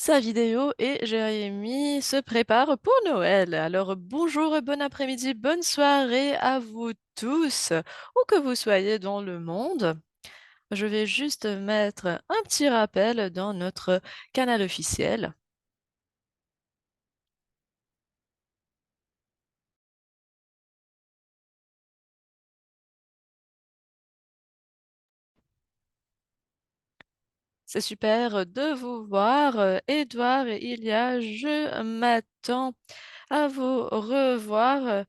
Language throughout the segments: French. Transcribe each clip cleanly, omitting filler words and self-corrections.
sa vidéo et Jérémy se prépare pour Noël. Alors bonjour, bon après-midi, bonne soirée à vous tous, où que vous soyez dans le monde. Je vais juste mettre un petit rappel dans notre canal officiel. C'est super de vous voir, Edouard et Ilia. Je m'attends à vous revoir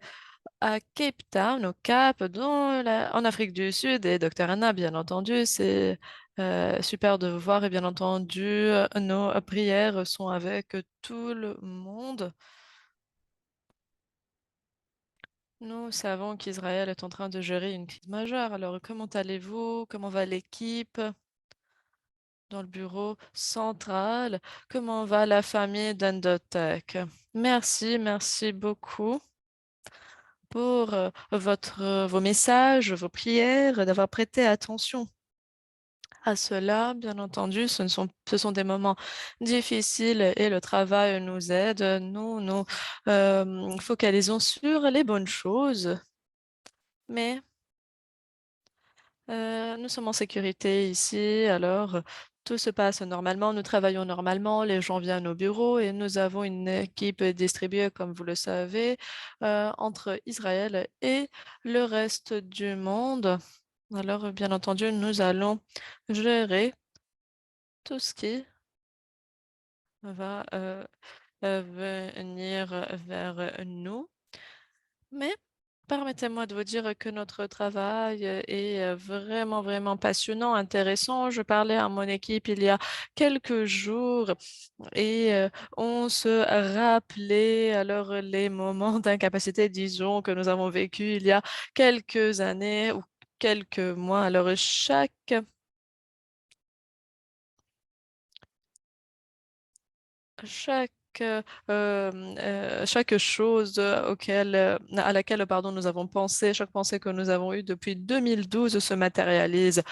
à Cape Town, au Cap, en Afrique du Sud. Et Docteur Anna, bien entendu, c'est super de vous voir. Et bien entendu, nos prières sont avec tout le monde. Nous savons qu'Israël est en train de gérer une crise majeure. Alors, comment allez-vous? Comment va l'équipe dans le bureau central? Comment va la famille d'Endotech? Merci beaucoup pour vos messages, vos prières, d'avoir prêté attention à cela. Bien entendu, ce sont des moments difficiles et le travail nous aide. Nous focalisons sur les bonnes choses, mais nous sommes en sécurité ici, alors tout se passe normalement, nous travaillons normalement, les gens viennent au bureau et nous avons une équipe distribuée, comme vous le savez, entre Israël et le reste du monde. Alors, bien entendu, nous allons gérer tout ce qui va venir vers nous. Mais permettez-moi de vous dire que notre travail est vraiment passionnant, intéressant. Je parlais à mon équipe il y a quelques jours et on se rappelait alors les moments d'incapacité, disons, que nous avons vécu il y a quelques années ou quelques mois. Alors chaque, chaque chose à laquelle pardon, nous avons pensé, chaque pensée que nous avons eue depuis 2012 se matérialise.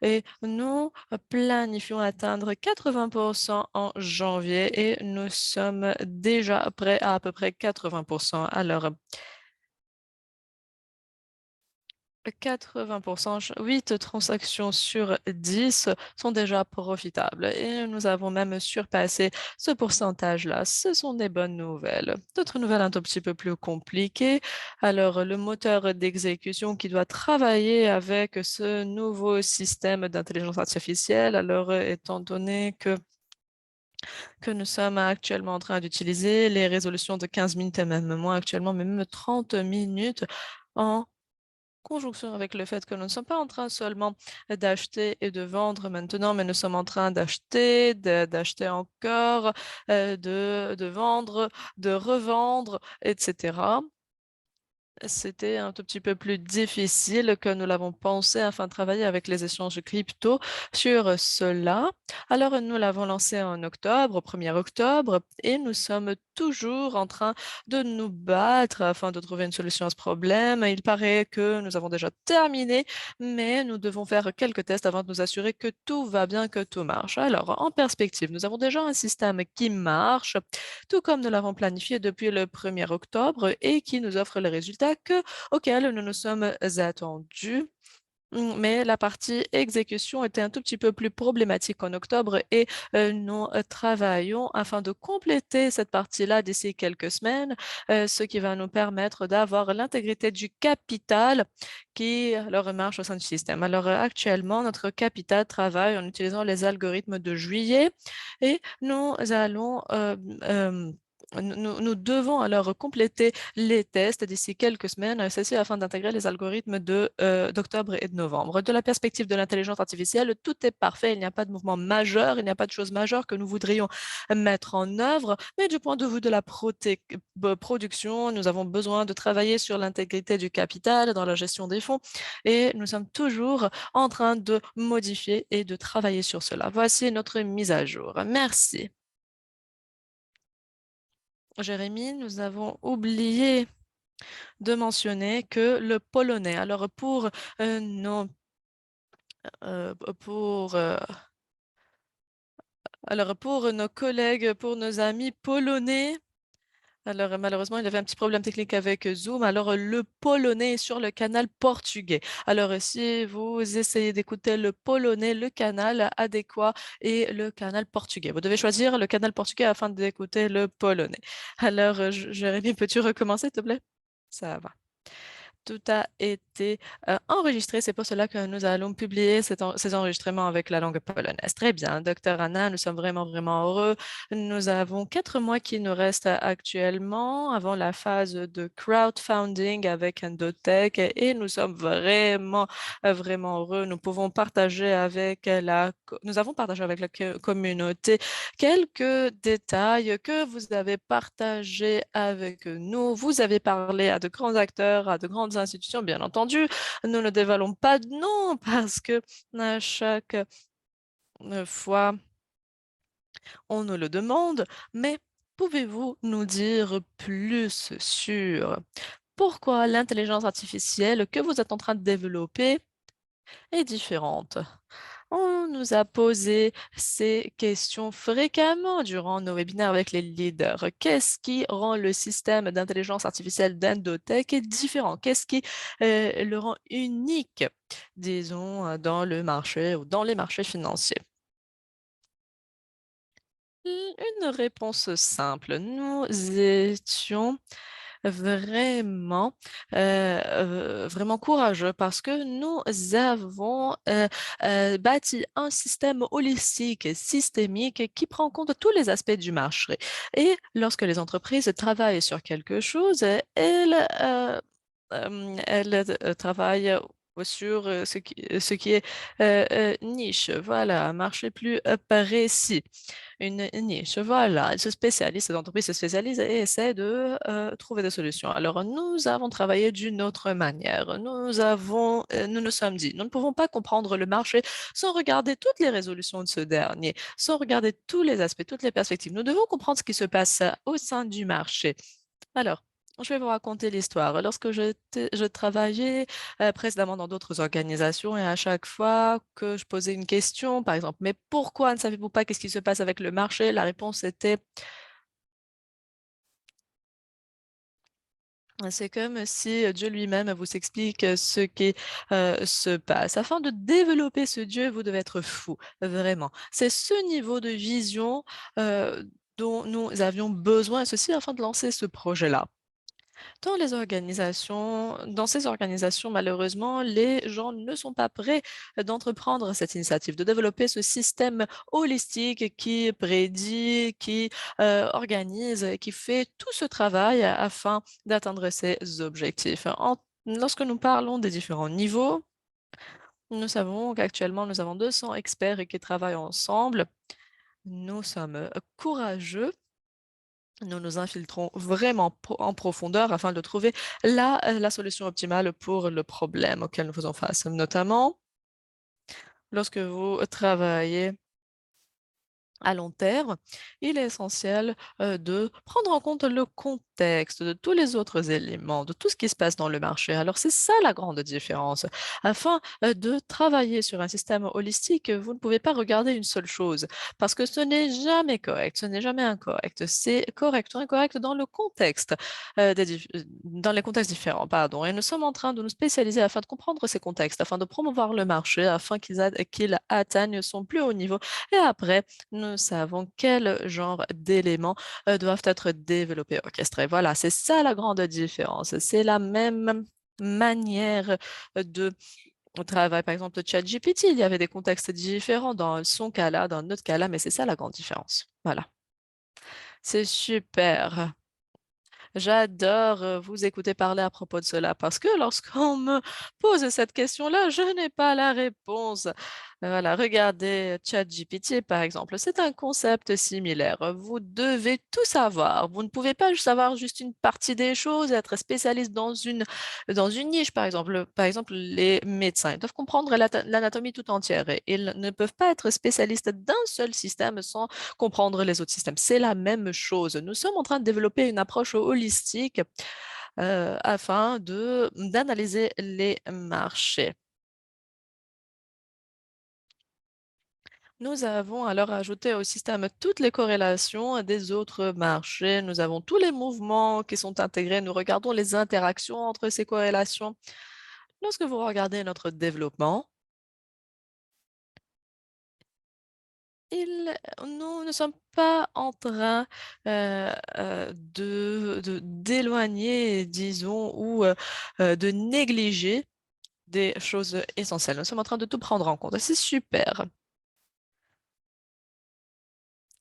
Et nous planifions atteindre 80% en janvier et nous sommes déjà prêts à peu près 80%. Alors, 80%, 8 transactions sur 10 sont déjà profitables et nous avons même surpassé ce pourcentage-là. Ce sont des bonnes nouvelles. D'autres nouvelles un tout petit peu plus compliquées. Alors, le moteur d'exécution qui doit travailler avec ce nouveau système d'intelligence artificielle, alors étant donné que nous sommes actuellement en train d'utiliser les résolutions de 15 minutes et même moins actuellement, mais même 30 minutes en conjonction avec le fait que nous ne sommes pas en train seulement d'acheter et de vendre maintenant, mais nous sommes en train d'acheter, d'acheter encore, de vendre, de revendre, etc. C'était un tout petit peu plus difficile que nous l'avons pensé afin de travailler avec les échanges crypto sur cela. Alors, nous l'avons lancé en octobre, au 1er octobre, et nous sommes toujours en train de nous battre afin de trouver une solution à ce problème. Il paraît que nous avons déjà terminé, mais nous devons faire quelques tests avant de nous assurer que tout va bien, que tout marche. Alors, en perspective, nous avons déjà un système qui marche, tout comme nous l'avons planifié depuis le 1er octobre et qui nous offre les résultats auxquels nous nous sommes attendus. Mais la partie exécution était un tout petit peu plus problématique en octobre et nous travaillons afin de compléter cette partie-là d'ici quelques semaines, ce qui va nous permettre d'avoir l'intégrité du capital qui leur marche au sein du système. Alors actuellement, notre capital travaille en utilisant les algorithmes de juillet et nous allons nous devons alors compléter les tests d'ici quelques semaines, ceci afin d'intégrer les algorithmes d'octobre et de novembre. De la perspective de l'intelligence artificielle, tout est parfait, il n'y a pas de mouvement majeur, il n'y a pas de choses majeures que nous voudrions mettre en œuvre, mais du point de vue de la production, nous avons besoin de travailler sur l'intégrité du capital dans la gestion des fonds et nous sommes toujours en train de modifier et de travailler sur cela. Voici notre mise à jour. Merci. Jérémy, nous avons oublié de mentionner que le polonais, alors pour Alors pour nos collègues, pour nos amis polonais, alors, malheureusement, il avait un petit problème technique avec, Zoom. Alors, le polonais est sur le canal portugais. Alors, si vous essayez d'écouter le polonais, le canal adéquat est le canal portugais. Vous devez choisir le canal portugais afin d'écouter le polonais. Alors, Jérémy, peux-tu recommencer, s'il te plaît? Ça va. Tout a été enregistré. C'est pour cela que nous allons publier ces enregistrements avec la langue polonaise. Très bien, docteur Anna, nous sommes vraiment, vraiment heureux. Nous avons 4 mois qui nous restent actuellement avant la phase de crowdfunding avec Endotech et nous sommes vraiment, vraiment heureux. Nous pouvons partager avec nous avons partagé avec la communauté quelques détails que vous avez partagés avec nous. Vous avez parlé à de grands acteurs, à de grandes institutions, bien entendu. Nous ne dévoilons pas de nom parce que à chaque fois, on nous le demande, mais pouvez-vous nous dire plus sur pourquoi l'intelligence artificielle que vous êtes en train de développer est différente? On nous a posé ces questions fréquemment durant nos webinaires avec les leaders. Qu'est-ce qui rend le système d'intelligence artificielle d'Endotech différent? Qu'est-ce qui le rend unique, disons, dans le marché ou dans les marchés financiers? Une réponse simple. Nous étions vraiment, vraiment courageux parce que nous avons bâti un système holistique, systémique qui prend en compte tous les aspects du marché. Et lorsque les entreprises travaillent sur quelque chose, elles travaillent sur ce qui est niche, voilà, un marché plus précis. Une niche, voilà. Elle se spécialise, cette entreprise se spécialise et essaie de trouver des solutions. Alors, nous avons travaillé d'une autre manière. Nous nous sommes dit, nous ne pouvons pas comprendre le marché sans regarder toutes les résolutions de ce dernier, sans regarder tous les aspects, toutes les perspectives. Nous devons comprendre ce qui se passe au sein du marché. Alors, je vais vous raconter l'histoire. Lorsque je travaillais précédemment dans d'autres organisations et à chaque fois que je posais une question, par exemple, mais pourquoi ne savez-vous pas qu'est-ce qui se passe avec le marché? La réponse était, c'est comme si Dieu lui-même vous explique ce qui se passe. Afin de développer ce Dieu, vous devez être fou, vraiment. C'est ce niveau de vision euh, dont nous avions besoin, et ceci afin de lancer ce projet-là. Dans ces organisations, malheureusement, les gens ne sont pas prêts d'entreprendre cette initiative, de développer ce système holistique qui prédit, qui organise, qui fait tout ce travail afin d'atteindre ces objectifs. Lorsque nous parlons des différents niveaux, nous savons qu'actuellement, nous avons 200 experts qui travaillent ensemble. Nous sommes courageux. Nous nous infiltrons vraiment en profondeur afin de trouver la solution optimale pour le problème auquel nous faisons face. Notamment, lorsque vous travaillez à long terme, il est essentiel de prendre en compte le contexte de tous les autres éléments, de tout ce qui se passe dans le marché. Alors, c'est ça la grande différence. Afin de travailler sur un système holistique, vous ne pouvez pas regarder une seule chose parce que ce n'est jamais correct, ce n'est jamais incorrect. C'est correct ou incorrect dans le contexte, dans les contextes différents, pardon. Et nous sommes en train de nous spécialiser afin de comprendre ces contextes, afin de promouvoir le marché, afin qu'il atteigne son plus haut niveau. Et après, nous savons quel genre d'éléments doivent être développés, orchestrés. Voilà, c'est ça la grande différence. C'est la même manière de travail. Par exemple, ChatGPT, il y avait des contextes différents dans son cas-là, dans notre cas-là, mais c'est ça la grande différence. Voilà. C'est super. J'adore vous écouter parler à propos de cela parce que lorsqu'on me pose cette question-là, je n'ai pas la réponse. Voilà, regardez ChatGPT par exemple. C'est un concept similaire. Vous devez tout savoir. Vous ne pouvez pas savoir juste une partie des choses, être spécialiste dans une niche par exemple. Par exemple, les médecins ils doivent comprendre l'anatomie tout entière et ils ne peuvent pas être spécialistes d'un seul système sans comprendre les autres systèmes. C'est la même chose. Nous sommes en train de développer une approche holistique afin d'analyser les marchés. Nous avons alors ajouté au système toutes les corrélations des autres marchés. Nous avons tous les mouvements qui sont intégrés. Nous regardons les interactions entre ces corrélations. Lorsque vous regardez notre développement, nous ne sommes pas en train d'éloigner, disons, ou de négliger des choses essentielles. Nous sommes en train de tout prendre en compte. C'est super.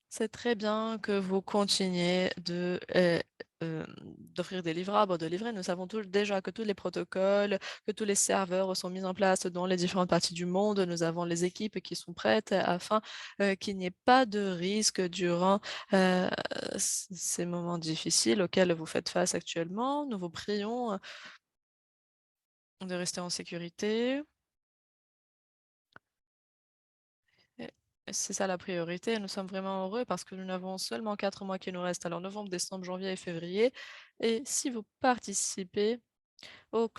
C'est très bien que vous continuez d'offrir des livrables, de livrer. Nous savons déjà que tous les protocoles, que tous les serveurs sont mis en place dans les différentes parties du monde. Nous avons les équipes qui sont prêtes afin qu'il n'y ait pas de risque durant euh, ces moments difficiles auxquels vous faites face actuellement. Nous vous prions de rester en sécurité. Et c'est ça la priorité. Nous sommes vraiment heureux parce que nous n'avons seulement 4 mois qui nous restent, alors novembre, décembre, janvier et février. Et si vous participez au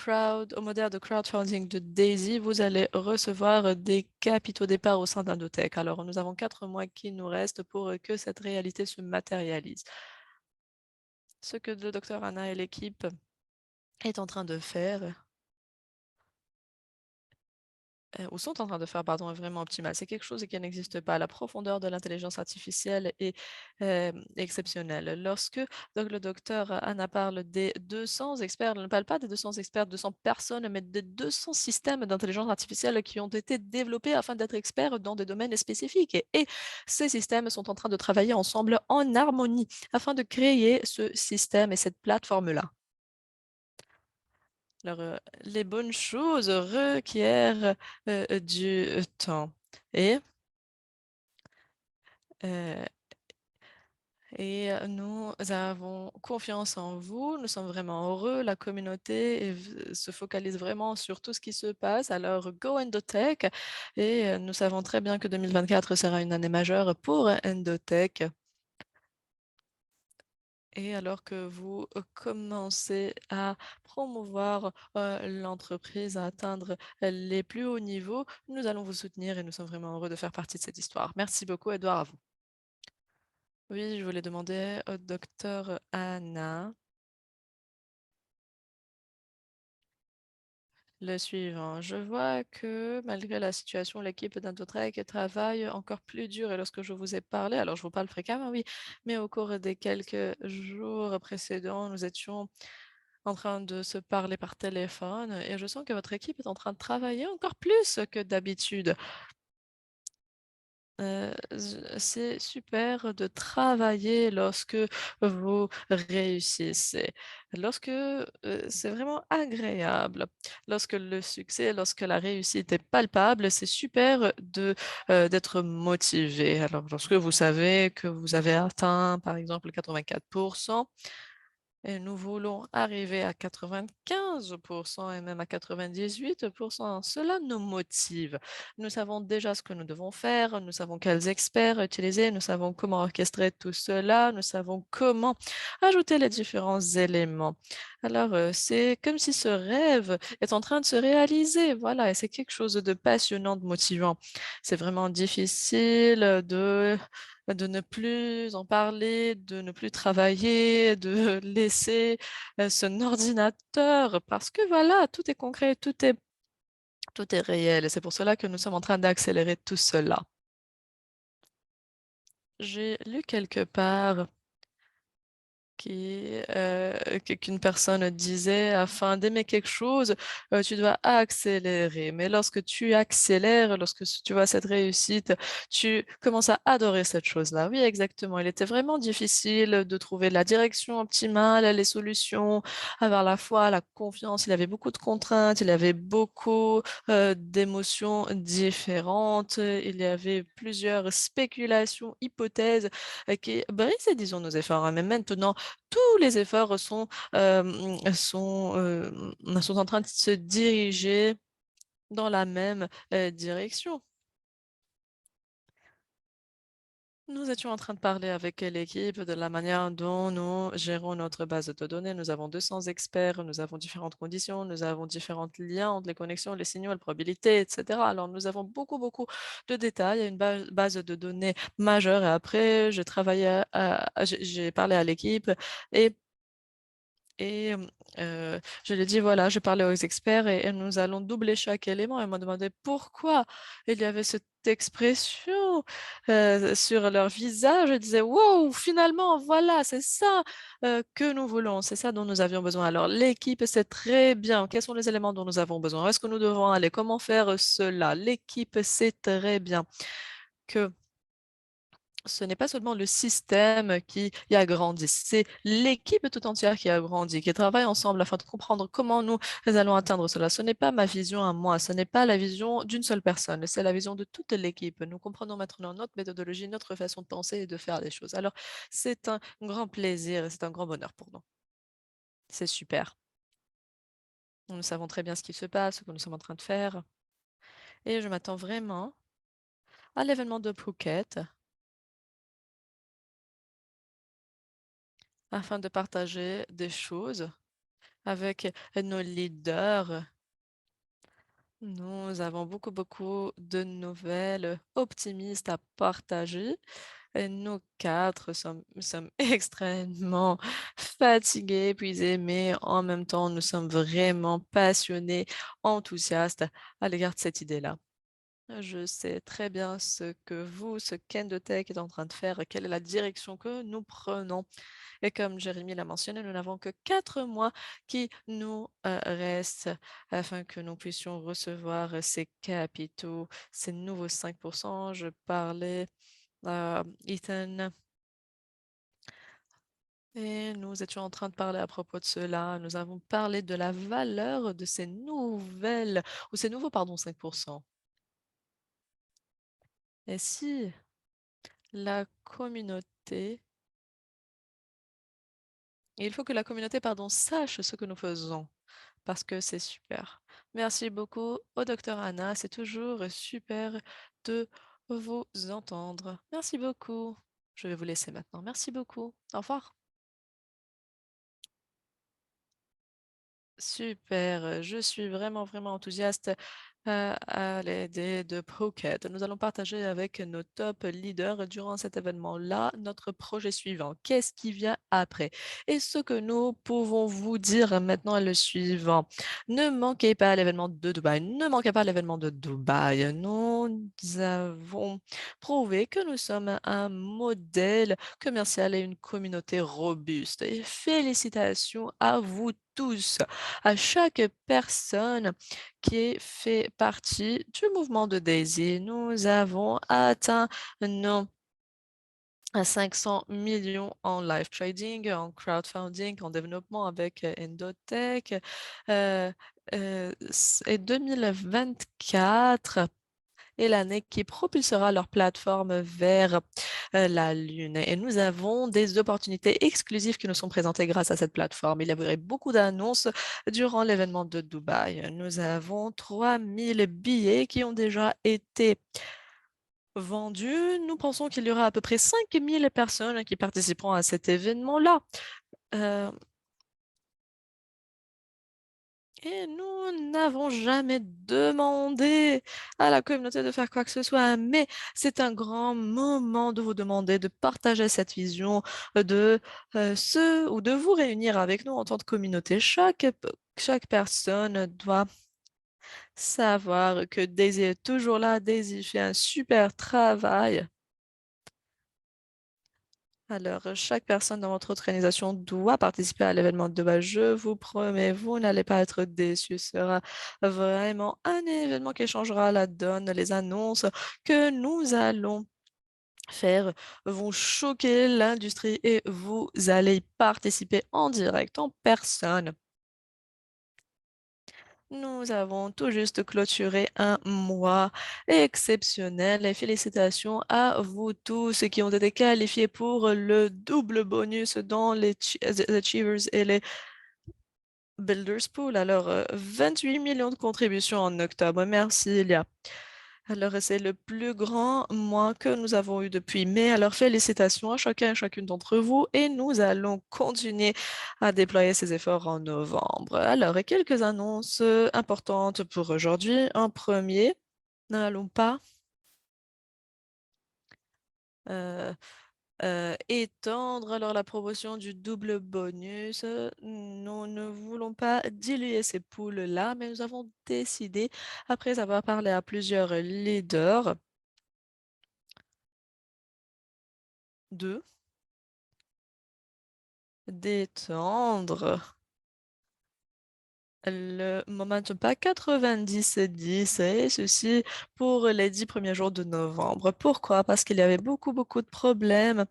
modèle de crowdfunding de Daisy, vous allez recevoir des capitaux départ au sein d'Indotech. Alors nous avons 4 mois qui nous restent pour que cette réalité se matérialise. Ce que le docteur Anna et l'équipe est en train de faire, ou sont en train de faire, pardon, est vraiment optimale. C'est quelque chose qui n'existe pas. La profondeur de l'intelligence artificielle est exceptionnelle. Lorsque donc, le docteur Anna parle des 200 experts, elle ne parle pas des 200 experts, 200 personnes, mais des 200 systèmes d'intelligence artificielle qui ont été développés afin d'être experts dans des domaines spécifiques. Et ces systèmes sont en train de travailler ensemble en harmonie afin de créer ce système et cette plateforme-là. Alors, les bonnes choses requièrent du temps. Et, euh, nous avons confiance en vous. Nous sommes vraiment heureux. La communauté se focalise vraiment sur tout ce qui se passe. Alors, go Endotech. Et nous savons très bien que 2024 sera une année majeure pour Endotech. Et alors que vous commencez à promouvoir l'entreprise, à atteindre les plus hauts niveaux, nous allons vous soutenir et nous sommes vraiment heureux de faire partie de cette histoire. Merci beaucoup, Edouard, à vous. Oui, je voulais demander au docteur Anna le suivant. Je vois que malgré la situation, l'équipe d'Indotrack travaille encore plus dur. Et lorsque je vous ai parlé, alors je vous parle fréquemment, oui, mais au cours des quelques jours précédents, nous étions en train de se parler par téléphone et je sens que votre équipe est en train de travailler encore plus que d'habitude. C'est super de travailler lorsque vous réussissez, lorsque c'est vraiment agréable, lorsque le succès, lorsque la réussite est palpable, c'est super d'être motivé. Alors, lorsque vous savez que vous avez atteint, par exemple, 84%, et nous voulons arriver à 95% et même à 98%. Cela nous motive. Nous savons déjà ce que nous devons faire, nous savons quels experts utiliser, nous savons comment orchestrer tout cela, nous savons comment ajouter les différents éléments. Alors, c'est comme si ce rêve est en train de se réaliser. Voilà, et c'est quelque chose de passionnant, de motivant. C'est vraiment difficile de ne plus en parler, de ne plus travailler, de laisser son ordinateur, parce que voilà, tout est concret, tout est réel. Et c'est pour cela que nous sommes en train d'accélérer tout cela. J'ai lu quelque part qu'une personne disait, afin d'aimer quelque chose, tu dois accélérer. Mais lorsque tu accélères, lorsque tu vois cette réussite, tu commences à adorer cette chose-là. Oui, exactement. Il était vraiment difficile de trouver la direction optimale, les solutions, avoir la foi, la confiance. Il y avait beaucoup de contraintes, il y avait beaucoup d'émotions différentes, il y avait plusieurs spéculations, hypothèses qui brisaient, disons, nos efforts, hein. Mais maintenant, tous les efforts sont en train de se diriger dans la même direction. Nous étions en train de parler avec l'équipe de la manière dont nous gérons notre base de données. Nous avons 200 experts, nous avons différentes conditions, nous avons différents liens entre les connexions, les signaux, les probabilités, etc. Alors, nous avons beaucoup de détails. Il y a une base de données majeure. Et après, j'ai parlé à l'équipe et je lui ai dit, voilà, je parlais aux experts et nous allons doubler chaque élément. Ils m'ont demandé pourquoi il y avait cette expression sur leur visage. Je disais, wow, finalement, voilà, c'est ça que nous voulons, c'est ça dont nous avions besoin. Alors, l'équipe sait très bien quels sont les éléments dont nous avons besoin. Où est-ce que nous devons aller? Comment faire cela? L'équipe sait très bien que ce n'est pas seulement le système qui a grandi, c'est l'équipe tout entière qui a grandi, qui travaille ensemble afin de comprendre comment nous allons atteindre cela. Ce n'est pas ma vision à moi, ce n'est pas la vision d'une seule personne, c'est la vision de toute l'équipe. Nous comprenons maintenant notre méthodologie, notre façon de penser et de faire les choses. Alors, c'est un grand plaisir et c'est un grand bonheur pour nous. C'est super. Nous savons très bien ce qui se passe, ce que nous sommes en train de faire. Et je m'attends vraiment à l'événement de Phuket afin de partager des choses avec nos leaders. Nous avons beaucoup de nouvelles optimistes à partager. Et nous quatre sommes extrêmement fatigués, épuisés, mais en même temps, nous sommes vraiment passionnés, enthousiastes à l'égard de cette idée-là. Je sais très bien ce qu'Endotech est en train de faire, quelle est la direction que nous prenons. Et comme Jérémy l'a mentionné, nous n'avons que 4 mois qui nous restent afin que nous puissions recevoir ces capitaux, ces nouveaux 5%. Je parlais à Ethan et nous étions en train de parler à propos de cela. Nous avons parlé de la valeur de ces nouvelles, ou ces nouveaux, pardon, 5%. Et si la communauté, il faut que la communauté, pardon, sache ce que nous faisons. Parce que c'est super. Merci beaucoup au docteur Anna. C'est toujours super de vous entendre. Merci beaucoup. Je vais vous laisser maintenant. Merci beaucoup. Au revoir. Super, je suis vraiment enthousiaste à l'idée de Phuket. Nous allons partager avec nos top leaders durant cet événement-là notre projet suivant. Qu'est-ce qui vient après? Et ce que nous pouvons vous dire maintenant est le suivant. Ne manquez pas l'événement de Dubaï. Ne manquez pas l'événement de Dubaï. Nous avons prouvé que nous sommes un modèle commercial et une communauté robuste. Et félicitations à vous tous, à chaque personne qui fait partie du mouvement de Daisy. Nous avons atteint nos 500 millions en live trading, en crowdfunding, en développement avec Endotech. Euh, et 2024 est l'année qui propulsera leur plateforme vers la Lune. Et nous avons des opportunités exclusives qui nous sont présentées grâce à cette plateforme. Il y avait beaucoup d'annonces durant l'événement de Dubaï. Nous avons 3000 billets qui ont déjà été vendus. Nous pensons qu'il y aura à peu près 5000 personnes qui participeront à cet événement-là. Euh, Et nous n'avons jamais demandé à la communauté de faire quoi que ce soit, mais c'est un grand moment de vous demander de partager cette vision, de ou de vous réunir avec nous en tant que communauté. Chaque personne doit savoir que Daisy est toujours là. Daisy fait un super travail. Alors, chaque personne dans votre organisation doit participer à l'événement de base. Je vous promets, vous n'allez pas être déçus. Ce sera vraiment un événement qui changera la donne. Les annonces que nous allons faire vont choquer l'industrie et vous allez y participer en direct, en personne. Nous avons tout juste clôturé un mois exceptionnel et félicitations à vous tous qui ont été qualifiés pour le double bonus dans les Achievers et les Builders Pool. Alors, 28 millions de contributions en octobre. Merci, Ilia. Alors, c'est le plus grand mois que nous avons eu depuis mai. Alors, félicitations à chacun et chacune d'entre vous et nous allons continuer à déployer ces efforts en novembre. Alors, et quelques annonces importantes pour aujourd'hui. En premier, n'allons pas euh, étendre alors la promotion du double bonus. Nous ne voulons pas diluer ces poules-là, mais nous avons décidé, après avoir parlé à plusieurs leaders, de d'étendre le Momentum Pack 90-10 et ceci pour les 10 premiers jours de novembre. Pourquoi? Parce qu'il y avait beaucoup de problèmes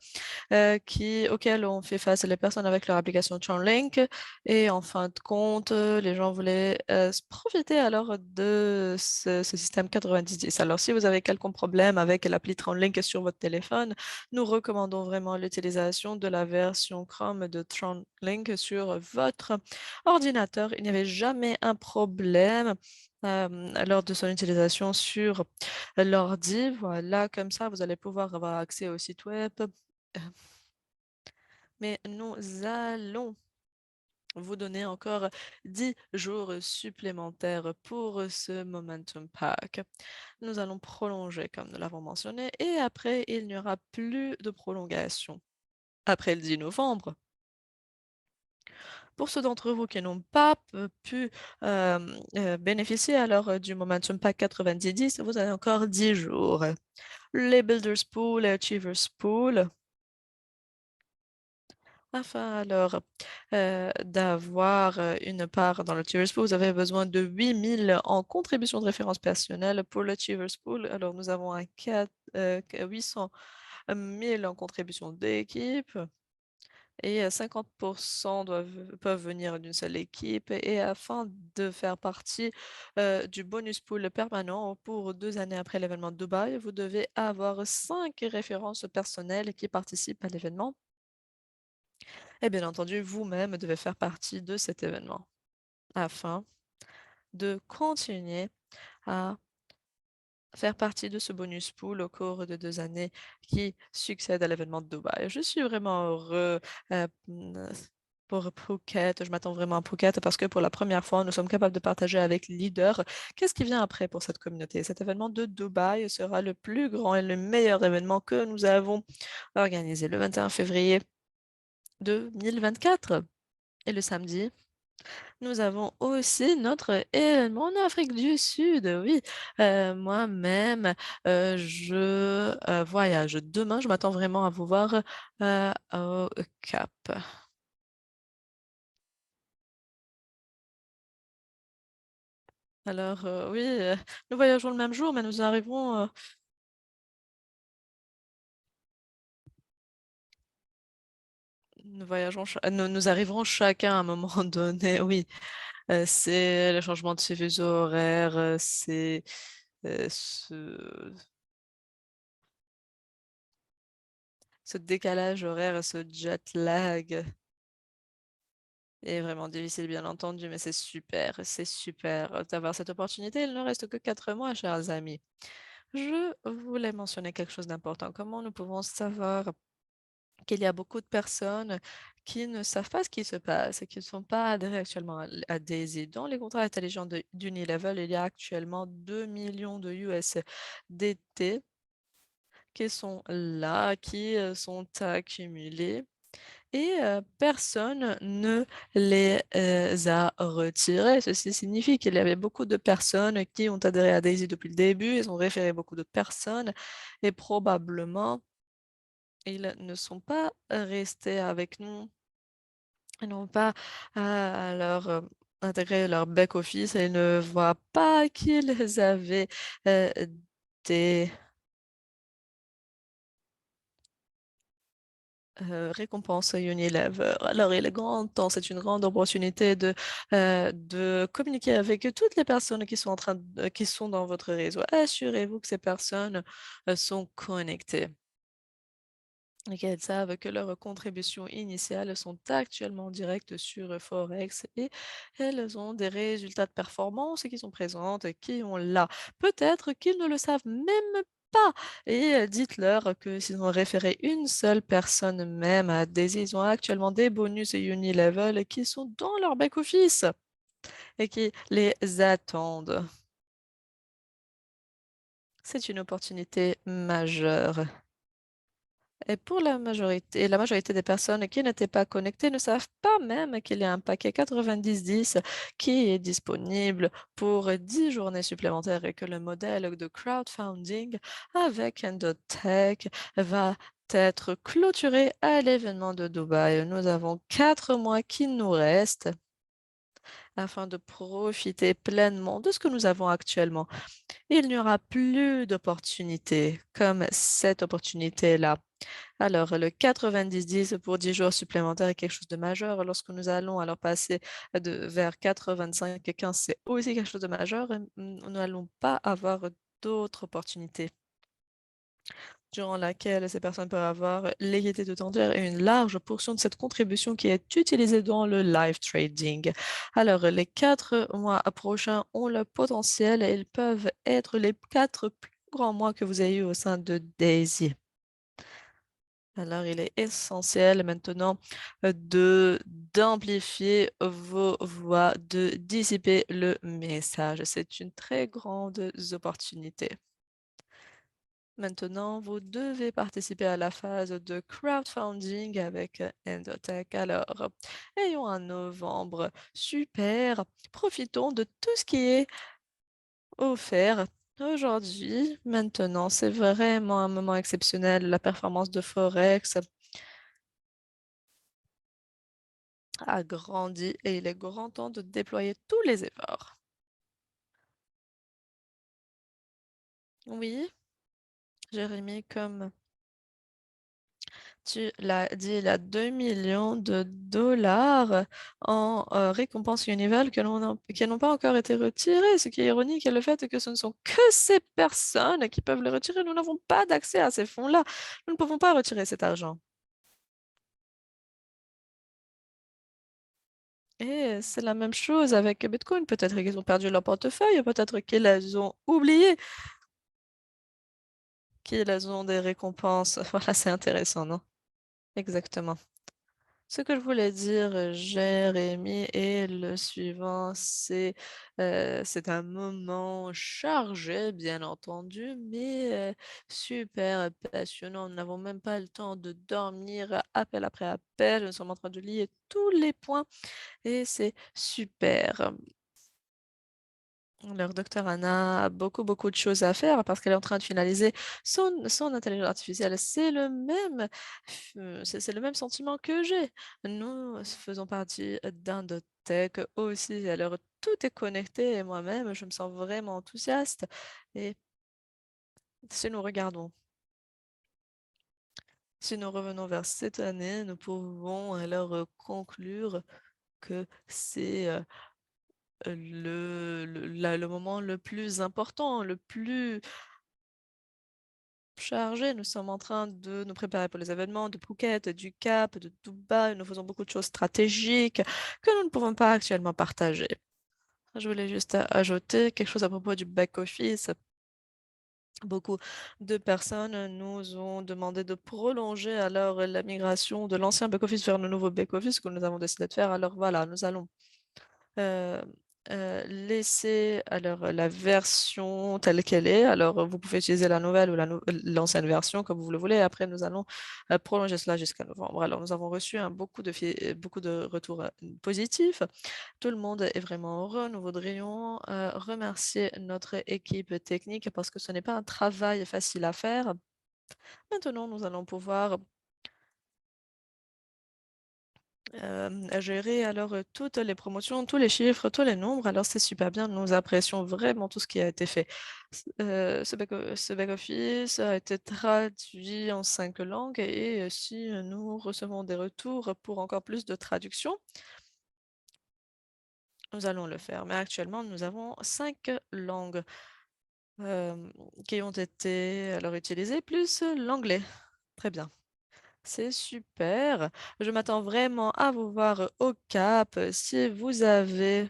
auxquels ont fait face les personnes avec leur application TransLink. Et en fin de compte, les gens voulaient se profiter alors de ce système 90-10. Alors, si vous avez quelconque problème avec l'appli TransLink sur votre téléphone, nous recommandons vraiment l'utilisation de la version Chrome de TransLink sur votre ordinateur. Il n'y avait jamais un problème lors de son utilisation sur l'ordi. Voilà, comme ça, vous allez pouvoir avoir accès au site web. Mais nous allons vous donner encore 10 jours supplémentaires pour ce Momentum Pack. Nous allons prolonger comme nous l'avons mentionné et après, il n'y aura plus de prolongation. Après le 10 novembre, pour ceux d'entre vous qui n'ont pas pu bénéficier alors du Momentum Pack 90-10, vous avez encore 10 jours. Les Builders Pool et Achievers Pool, afin alors d'avoir une part dans l'Achievers Pool, vous avez besoin de 8 000 en contribution de référence personnelle pour l'Achievers Pool. Alors, nous avons 800 000 en contribution d'équipe et 50% peuvent venir d'une seule équipe. Et afin de faire partie du bonus pool permanent pour 2 années après l'événement de Dubaï, vous devez avoir 5 références personnelles qui participent à l'événement. Et bien entendu, vous-même devez faire partie de cet événement afin de continuer à faire partie de ce bonus pool au cours de 2 années qui succèdent à l'événement de Dubaï. Je suis vraiment heureux euh, mm, pour Phuket. Je m'attends vraiment à Phuket parce que pour la première fois, nous sommes capables de partager avec Leader qu'est-ce qui vient après pour cette communauté. Cet événement de Dubaï sera le plus grand et le meilleur événement que nous avons organisé le 21 février 2024 et le samedi. Nous avons aussi notre événement en Afrique du Sud. Oui, moi-même, je voyage demain. Je m'attends vraiment à vous voir au Cap. Alors, oui, nous voyageons le même jour, mais nous arriverons chacun à un moment donné. Oui, c'est le changement de ces fuseaux horaires, c'est ce décalage horaire, ce jet lag. est vraiment difficile, bien entendu, mais c'est super d'avoir cette opportunité. Il ne reste que 4 mois, chers amis. Je voulais mentionner quelque chose d'important. Comment nous pouvons savoir qu'il y a beaucoup de personnes qui ne savent pas ce qui se passe et qui ne sont pas adhérées actuellement à Daisy. Dans les contrats intelligents d'Unilevel, il y a actuellement 2 millions de USDT qui sont là, qui sont accumulés et personne ne les a retirés. Ceci signifie qu'il y avait beaucoup de personnes qui ont adhéré à Daisy depuis le début, ils ont référé beaucoup d'autres personnes et probablement ils ne sont pas restés avec nous, ils n'ont pas alors intégré leur back-office et ils ne voient pas qu'ils avaient euh, des récompense Unilever. Alors, il est grand temps, c'est une grande opportunité de communiquer avec toutes les personnes qui sont qui sont dans votre réseau. Assurez-vous que ces personnes sont connectées. et qu'elles savent que leurs contributions initiales sont actuellement directes sur Forex et elles ont des résultats de performance qui sont présentes, qui ont là. Peut-être qu'ils ne le savent même pas. Et dites-leur que s'ils ont référé une seule personne même à des, ils ont actuellement des bonus Unilevel qui sont dans leur back-office et qui les attendent. C'est une opportunité majeure. Et pour la majorité des personnes qui n'étaient pas connectées ne savent pas même qu'il y a un paquet 90-10 qui est disponible pour 10 journées supplémentaires et que le modèle de crowdfunding avec Endotech va être clôturé à l'événement de Dubaï. Nous avons 4 mois qui nous restent afin de profiter pleinement de ce que nous avons actuellement. Il n'y aura plus d'opportunités comme cette opportunité-là. Alors, le 90-10 pour 10 jours supplémentaires est quelque chose de majeur. Lorsque nous allons alors passer vers 4,25 et 15, c'est aussi quelque chose de majeur. Et nous n'allons pas avoir d'autres opportunités durant laquelle ces personnes peuvent avoir l'égalité de tendeur et une large portion de cette contribution qui est utilisée dans le live trading. Alors, les 4 mois prochains ont le potentiel et ils peuvent être les 4 plus grands mois que vous ayez eu au sein de Daisy. Alors, il est essentiel maintenant d'amplifier vos voix, de dissiper le message. C'est une très grande opportunité. Maintenant, vous devez participer à la phase de crowdfunding avec Endotech. Alors, ayons un novembre super. Profitons de tout ce qui est offert aujourd'hui. Maintenant, c'est vraiment un moment exceptionnel. La performance de Forex a grandi et il est grand temps de déployer tous les efforts. Oui, Jérémy, comme tu l'as dit, il a 2 millions de dollars en récompenses Unival qui n'ont pas encore été retirées. Ce qui est ironique est le fait que ce ne sont que ces personnes qui peuvent les retirer. Nous n'avons pas d'accès à ces fonds-là. Nous ne pouvons pas retirer cet argent. Et c'est la même chose avec Bitcoin. Peut-être qu'ils ont perdu leur portefeuille, peut-être qu'ils ont oublié qu'ils ont des récompenses. Voilà, c'est intéressant, non? Exactement. Ce que je voulais dire, Jérémy, est le suivant, c'est un moment chargé, bien entendu, mais super passionnant. Nous n'avons même pas le temps de dormir, appel après appel. Nous sommes en train de lier tous les points et c'est super. Leur docteur Anna a beaucoup, beaucoup de choses à faire parce qu'elle est en train de finaliser son intelligence artificielle. C'est le même sentiment que j'ai. Nous faisons partie d'Indotech aussi. Alors, tout est connecté et moi-même, je me sens vraiment enthousiaste. Et si nous regardons, si nous revenons vers cette année, nous pouvons alors conclure que c'est le moment le plus important, le plus chargé. Nous sommes en train de nous préparer pour les événements de Phuket, du Cap, de Dubaï. Nous faisons beaucoup de choses stratégiques que nous ne pouvons pas actuellement partager. Je voulais juste ajouter quelque chose à propos du back-office. Beaucoup de personnes nous ont demandé de prolonger alors la migration de l'ancien back-office vers le nouveau back-office que nous avons décidé de faire. Alors voilà, nous allons Heu laisser alors la version telle qu'elle est. Alors, vous pouvez utiliser la nouvelle ou l'ancienne version comme vous le voulez. Après, nous allons, prolonger cela jusqu'à novembre. Alors, nous avons reçu beaucoup de retours, positifs. Tout le monde est vraiment heureux. Nous voudrions, remercier notre équipe technique parce que ce n'est pas un travail facile à faire. Maintenant, nous allons pouvoir gérer alors, toutes les promotions, tous les chiffres, tous les nombres. Alors c'est super bien, nous apprécions vraiment tout ce qui a été fait. Ce back-office a été traduit en 5 langues et si nous recevons des retours pour encore plus de traduction, nous allons le faire. Mais actuellement, nous avons 5 langues, qui ont été alors utilisées, plus l'anglais. Très bien. C'est super. Je m'attends vraiment à vous voir au Cap. Si vous avez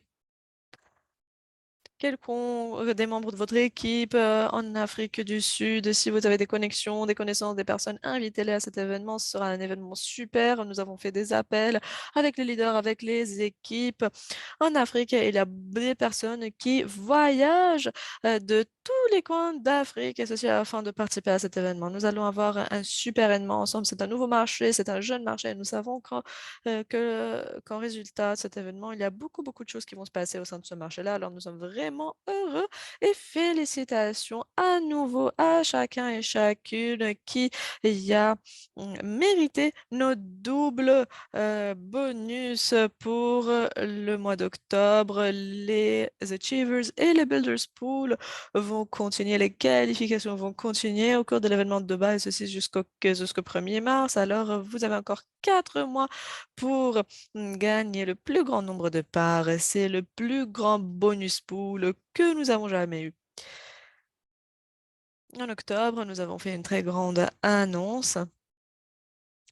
quelconque des membres de votre équipe en Afrique du Sud, si vous avez des connexions, des connaissances, des personnes, invitez-les à cet événement. Ce sera un événement super. Nous avons fait des appels avec les leaders, avec les équipes. En Afrique, il y a des personnes qui voyagent de tous les coins d'Afrique et ceci afin de participer à cet événement. Nous allons avoir un super événement ensemble. C'est un nouveau marché, c'est un jeune marché. Nous savons qu'en résultat de cet événement, il y a beaucoup, beaucoup de choses qui vont se passer au sein de ce marché-là. Alors, nous sommes vraiment heureux et félicitations à nouveau à chacun et chacune qui y a mérité nos doubles bonus pour le mois d'octobre. Les Achievers et les Builders Pool vont continuer, les qualifications vont continuer au cours de l'événement de Dubaï, ceci jusqu'au 1er mars. Alors, vous avez encore 4 mois pour gagner le plus grand nombre de parts. C'est le plus grand bonus pool que nous avons jamais eu. En octobre, nous avons fait une très grande annonce.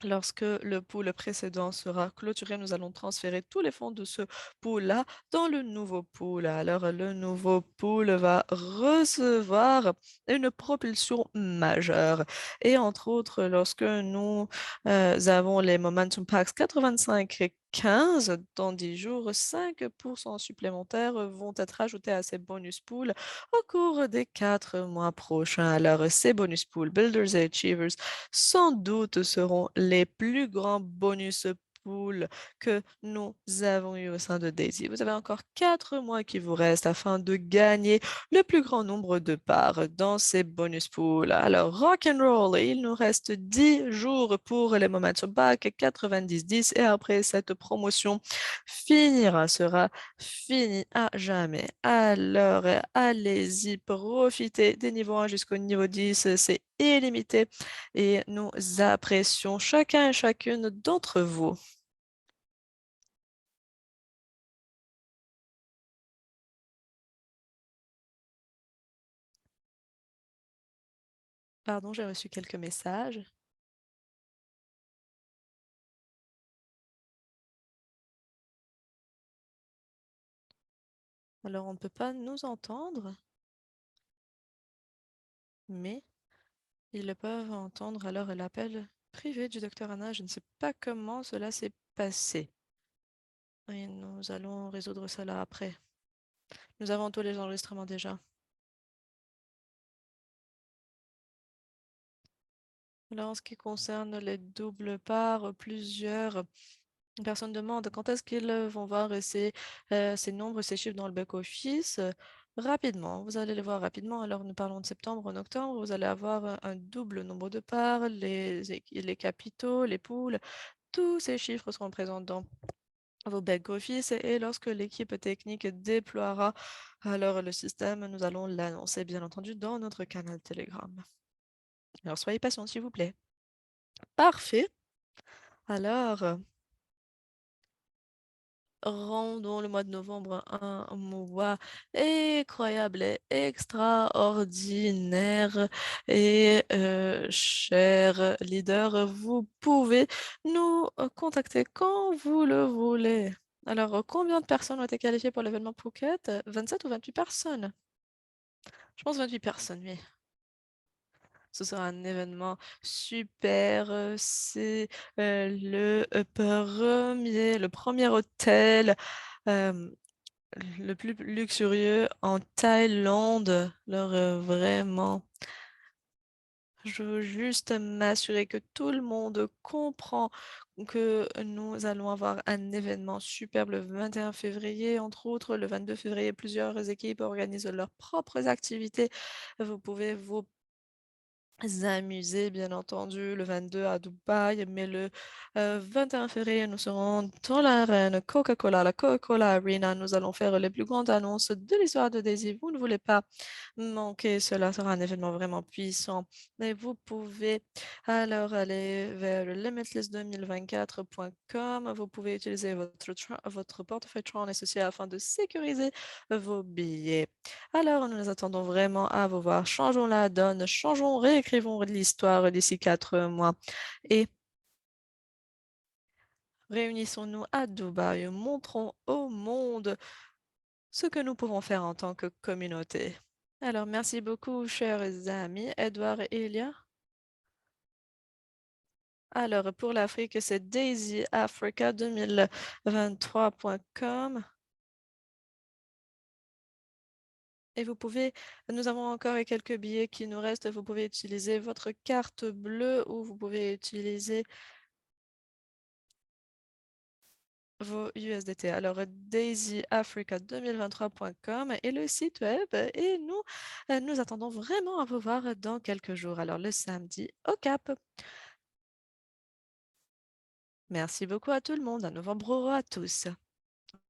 Lorsque le pool précédent sera clôturé, nous allons transférer tous les fonds de ce pool-là dans le nouveau pool. Alors, le nouveau pool va recevoir une propulsion majeure. Et entre autres, lorsque nous avons les Momentum Packs 85 et 15, dans 10 jours, 5% supplémentaires vont être ajoutés à ces bonus pools au cours des 4 mois prochains. Alors, ces bonus pools, Builders et Achievers, sans doute seront les plus grands bonus pools que nous avons eu au sein de Daisy. Vous avez encore 4 mois qui vous restent afin de gagner le plus grand nombre de parts dans ces bonus pools. Alors, rock and roll, il nous reste 10 jours pour les Momentum Back 90-10 et après cette promotion sera finie à jamais. Alors, allez-y, profitez des niveaux 1 jusqu'au niveau 10, c'est illimité et nous apprécions chacun et chacune d'entre vous. Pardon, j'ai reçu quelques messages. Alors, on ne peut pas nous entendre, mais ils peuvent entendre alors l'appel privé du docteur Anna. Je ne sais pas comment cela s'est passé. Et nous allons résoudre cela après. Nous avons tous les enregistrements déjà. Alors, en ce qui concerne les doubles parts, plusieurs personnes demandent quand est-ce qu'ils vont voir ces nombres, ces chiffres dans le back-office. Rapidement, vous allez les voir rapidement. Alors, nous parlons de septembre, en octobre, vous allez avoir un double nombre de parts, les capitaux, les poules. Tous ces chiffres seront présents dans vos back-office et lorsque l'équipe technique déploiera alors le système, nous allons l'annoncer bien entendu dans notre canal Telegram. Alors, soyez patients, s'il vous plaît. Parfait. Alors, rendons le mois de novembre un mois incroyable et extraordinaire. Et cher leader, vous pouvez nous contacter quand vous le voulez. Alors, combien de personnes ont été qualifiées pour l'événement Phuket? 27 ou 28 personnes? Je pense 28 personnes, oui. Ce sera un événement super. C'est le premier hôtel euh, le plus luxurieux en Thaïlande. Alors, vraiment, je veux juste m'assurer que tout le monde comprend que nous allons avoir un événement superbe le 21 février, entre autres. Le 22 février, plusieurs équipes organisent leurs propres activités. Vous pouvez vous amuser, bien entendu, le 22 à Dubaï, mais le 21 février, nous serons dans l'arène Coca-Cola, la Coca-Cola Arena. Nous allons faire les plus grandes annonces de l'histoire de Daisy. Vous ne voulez pas manquer, cela sera un événement vraiment puissant. Et vous pouvez alors aller vers le limitless2024.com. Vous pouvez utiliser votre portefeuille Tron et ceci afin de sécuriser vos billets. Alors, nous nous attendons vraiment à vous voir. Changeons la donne, changeons, réécrivons l'histoire d'ici 4 mois. Et Réunissons-nous à Dubaï, montrons au monde ce que nous pouvons faire en tant que communauté. Alors, merci beaucoup, chers amis, Edouard et Elia. Alors, pour l'Afrique, c'est daisyafrica2023.com. Et nous avons encore quelques billets qui nous restent. Vous pouvez utiliser votre carte bleue ou vous pouvez utiliser vos USDT. Alors, daisyafrica2023.com et le site web. Et nous attendons vraiment à vous voir dans quelques jours. Alors, le samedi au Cap. Merci beaucoup à tout le monde. À novembre à tous.